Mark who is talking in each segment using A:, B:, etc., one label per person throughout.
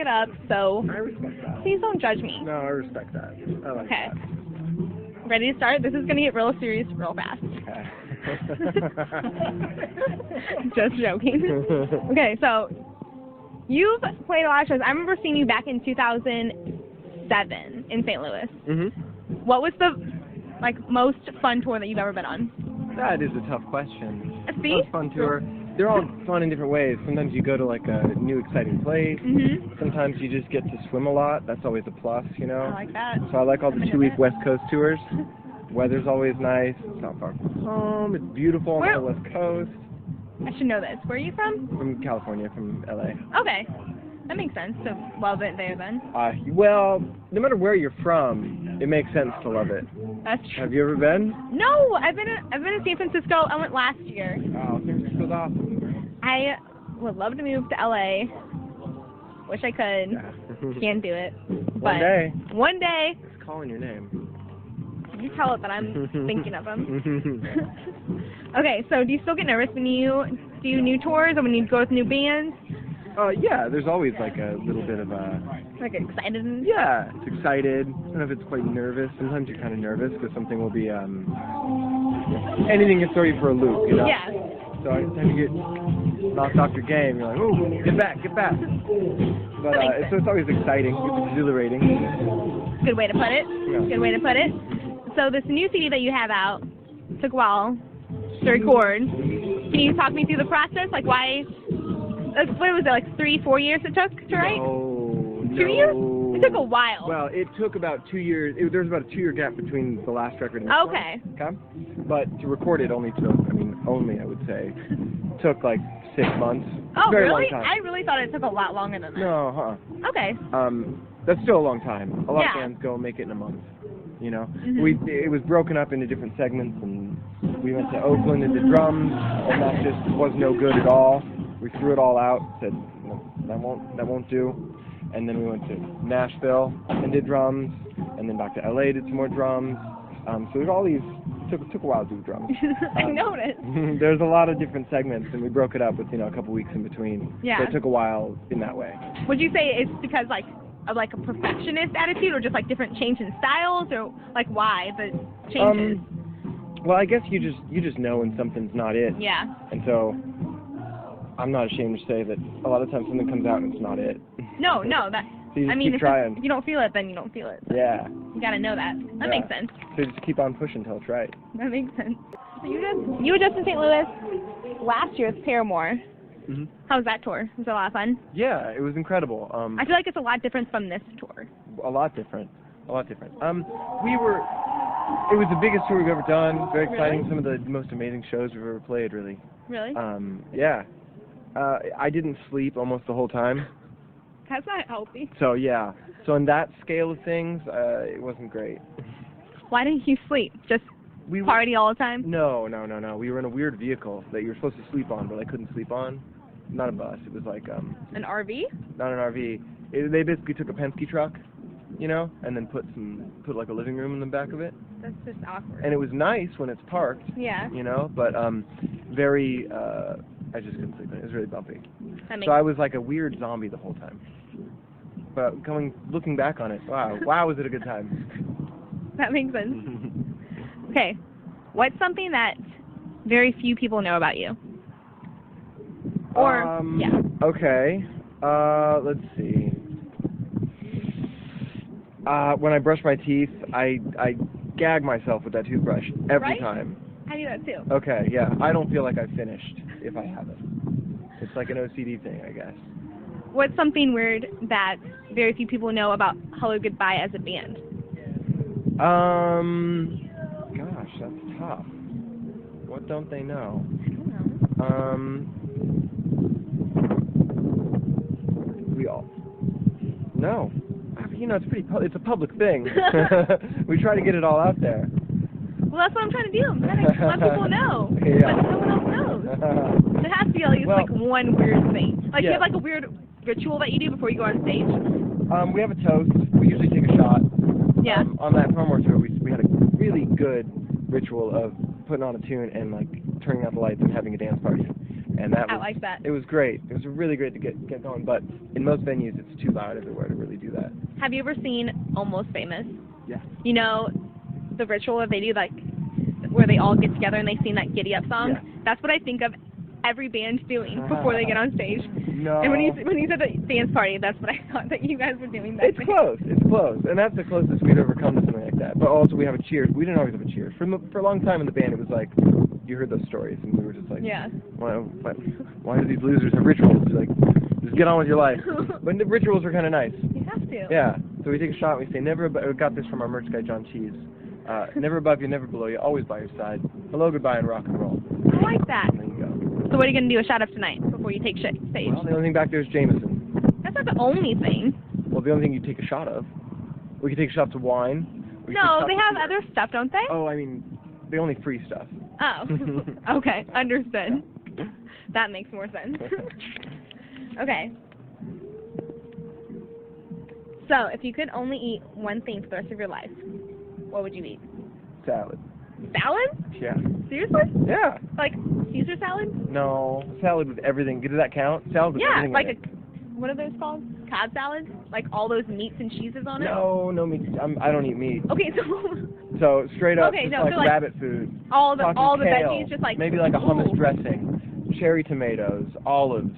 A: it up, so
B: I respect that.
A: please don't judge me.
B: No, I respect that. I like
A: Okay.
B: that.
A: Ready to start? This is going to get real serious real fast.
B: Okay.
A: Just joking. Okay, so you've played a lot of shows. I remember seeing you back in 2007 in St. Louis.
B: Mhm.
A: What was the most fun tour that you've ever been on?
B: That is a tough question.
A: See?
B: Most fun tour. They're all fun in different ways. Sometimes you go to like a new exciting place.
A: Mhm.
B: Sometimes you just get to swim a lot. That's always a plus, you know.
A: I like that.
B: So I like all the
A: I'm into
B: 2-week
A: it.
B: West Coast tours. Weather's always nice. It's not far from home. It's beautiful on the West Coast.
A: I should know this. Where are you from?
B: From California, from LA.
A: Okay. That makes sense. So, love it there then.
B: Well, no matter where you're from, it makes sense to love it.
A: That's true.
B: Have you ever been?
A: No, I've been in San Francisco. I went last year.
B: Oh, San Francisco's awesome.
A: I would love to move to LA. Wish I could.
B: Yeah.
A: Can't do it. But
B: One day.
A: One day.
B: It's calling your name.
A: You tell it that I'm thinking of them. Okay, so do you still get nervous when you do new tours or when you go with new bands?
B: Yeah, there's always like a little bit of a...
A: Like excited?
B: Yeah, it's excited. I don't know if it's quite nervous. Sometimes you're kind of nervous because something will be, anything can throw you for a loop, you know?
A: Yeah.
B: So anytime you get knocked off your game, you're like, ooh, get back. But so it's always exciting. It's exhilarating.
A: Good way to put it.
B: Yeah.
A: Good way to put it. So this new CD that you have out took a while to record. Can you talk me through the process? Like why, what was it, like 3-4 years it took to write?
B: No.
A: 2 years? It took a while.
B: Well, it took about 2 years. There was about a 2-year gap between the last record and this
A: Okay.
B: one. Okay. But to record it only took, I would say, took like 6 months.
A: Oh,
B: Very
A: really?
B: long time.
A: I really thought it took a lot longer than that.
B: No,
A: Okay.
B: That's still a long time. A lot of
A: Yeah.
B: bands go make it in a month. You know,
A: Mhm.
B: it was broken up into different segments, and we went to Oakland and did drums, and that just was no good at all. We threw it all out, said no, that won't do, and then we went to Nashville and did drums, and then back to LA did some more drums. So there's all these. Took a while to do drums.
A: I noticed.
B: There's a lot of different segments, and we broke it up with a couple weeks in between.
A: Yeah.
B: So it took a while in that way.
A: Would you say it's because of a perfectionist attitude, or just different change in styles, or why the changes?
B: Well, I guess you just know when something's not it.
A: Yeah.
B: And so I'm not ashamed to say that a lot of times something comes out and it's not it.
A: No, that.
B: So you just keep
A: if
B: trying.
A: you don't feel it, then you don't feel it.
B: Yeah.
A: You gotta know that. That makes sense.
B: So just keep on pushing until it's right.
A: That makes sense. So you were just in St. Louis last year with Paramore.
B: Mm-hmm.
A: How was that tour? Was it a lot of fun?
B: Yeah, it was incredible.
A: I feel like it's a lot different from this tour.
B: A lot different. It was the biggest tour we've ever done. Very exciting.
A: Really?
B: Some of the most amazing shows we've ever played, really.
A: Really?
B: Yeah. I didn't sleep almost the whole time.
A: That's not healthy.
B: So yeah. So in that scale of things, it wasn't great.
A: Why didn't you sleep? Just party all the time?
B: No. We were in a weird vehicle that you were supposed to sleep on, but I couldn't sleep on. Not a bus. It was like
A: an RV?
B: Not an RV. They basically took a Penske truck, and then put like a living room in the back of it.
A: That's just awkward.
B: And it was nice when it's parked.
A: Yeah.
B: But very. I just couldn't sleep in it. It was really bumpy. So I was like a weird zombie the whole time. But looking back on it, wow, was it a good time?
A: That makes sense. Okay, what's something that very few people know about you? Or yeah.
B: Okay. Let's see. When I brush my teeth, I gag myself with that toothbrush every time.
A: I do that too.
B: Okay, yeah. I don't feel like I've finished if I haven't. It's like an OCD thing, I guess.
A: What's something weird that very few people know about Hellogoodbye as a band?
B: Gosh, that's tough. What don't they know?
A: I don't know.
B: We all. No. It's a public thing. We try to get it all out there.
A: Well, that's what I'm trying to do. I'm trying to let people know.
B: Yeah.
A: But no one else knows. There has to be at least one weird thing. You have a weird ritual that you do before you go on stage?
B: We have a toast. We usually take a shot.
A: Yeah.
B: On that Paramore tour, we had a really good ritual of putting on a tune and turning out the lights and having a dance party. And that was,
A: I like that.
B: It was great. It was really great to get going, but in most venues it's too loud everywhere to really do that.
A: Have you ever seen Almost Famous?
B: Yeah.
A: You know, the ritual that they do, like, where they all get together and they sing that Giddy Up song?
B: Yeah.
A: That's what I think of every band doing before they get on stage.
B: No.
A: And when you said the dance party, that's what I thought that you guys were doing that
B: It's close. It's close. And that's the closest we've ever come to something like that. But also we have a cheers. We didn't always have a cheers. For a long time in the band it was like, you heard those stories and we were just like,
A: yeah.
B: Why do these losers have rituals? Like, just get on with your life. But the rituals are kind of nice.
A: You have to.
B: Yeah. So we take a shot and we say, never above, we got this from our merch guy, John Cheese. Never above you, never below you, always by your side. Hello, goodbye, and rock and roll.
A: I like that.
B: There you go.
A: So what are you going to do a shot of tonight before you take stage?
B: Well, the only thing back there is Jameson.
A: That's not the only thing.
B: Well, the only thing you take a shot of. We can take shots of wine.
A: No, they have other stuff, don't they?
B: Oh, I mean, the only free stuff.
A: Oh. Okay, understood. That makes more sense. Okay. So, if you could only eat one thing for the rest of your life, what would you eat?
B: Salad.
A: Salad?
B: Yeah.
A: Seriously?
B: Yeah.
A: Like Caesar salad?
B: No, salad with everything. Does that count? Salad with everything.
A: Yeah, like what are those called? Cobb salads? Like all those meats and cheeses on it?
B: No meat. I don't eat meat.
A: Okay, so
B: so straight up,
A: okay,
B: just
A: no,
B: like,
A: so like
B: rabbit food.
A: all the
B: kale,
A: veggies, just like
B: maybe like a hummus
A: ooh.
B: dressing, cherry tomatoes, olives,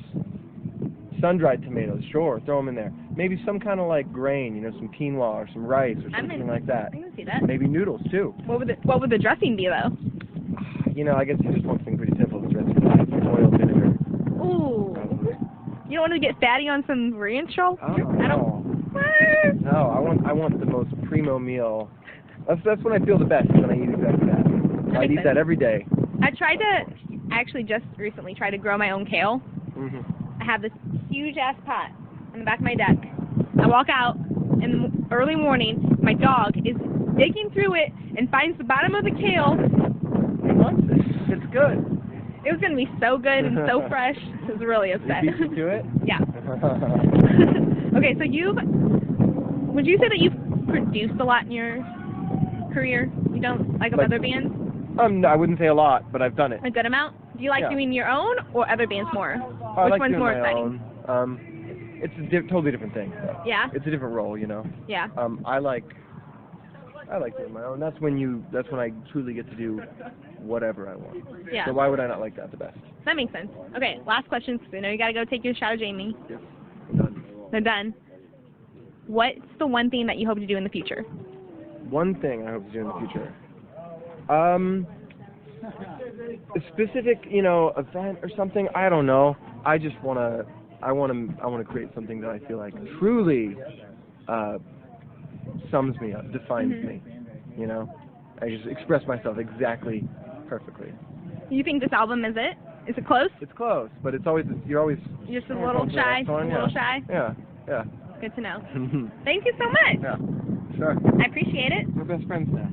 B: sun-dried tomatoes. Sure, throw them in there. Maybe some kind of like grain, you know, some quinoa or some rice or something like that.
A: I can see that.
B: Maybe noodles too.
A: What would the dressing be though?
B: You know, I guess you just want something pretty simple. The dressing, like oil, vinegar.
A: Ooh.
B: Probably.
A: You don't want to get fatty on some ranch roll?
B: Oh,
A: I don't.
B: No, I want the most primo meal. That's when I feel the best, when I eat exactly that. I eat that every day.
A: I actually just recently tried to grow my own kale.
B: Mm-hmm.
A: I have this huge ass pot on the back of my deck. I walk out in the early morning, my dog is digging through it and finds the bottom of the kale.
B: He wants it. It's good.
A: It was going to be so good and so fresh. I was really upset.
B: You beat you to it?
A: Yeah. Okay, so would you say that you've produced a lot in your career? You don't, like other bands?
B: No, I wouldn't say a lot, but I've done it.
A: A good amount? Do you like doing your own or other bands more?
B: I
A: Which
B: like
A: one's
B: doing
A: more
B: my
A: exciting?
B: own. It's a totally different thing.
A: Yeah?
B: It's a different role, you know.
A: Yeah.
B: I like doing my own. That's when I truly get to do whatever I want.
A: Yeah.
B: So why would I not like that the best?
A: That makes sense. Okay, last question, because I know you got to go take your shot of Jamie.
B: Yes. I'm done.
A: They're done. What's the one thing that you hope to do in the future?
B: One thing I hope to do in the future. A specific, you know, event or something. I don't know. I just wanna create something that I feel like truly sums me up, defines me. You know, I just express myself exactly perfectly.
A: You think this album is it? Is it close?
B: It's close, but you're
A: Just a little shy. A little shy.
B: Yeah.
A: Good to know. Thank you so much.
B: Yeah. Sure.
A: I appreciate it.
B: We're best friends now.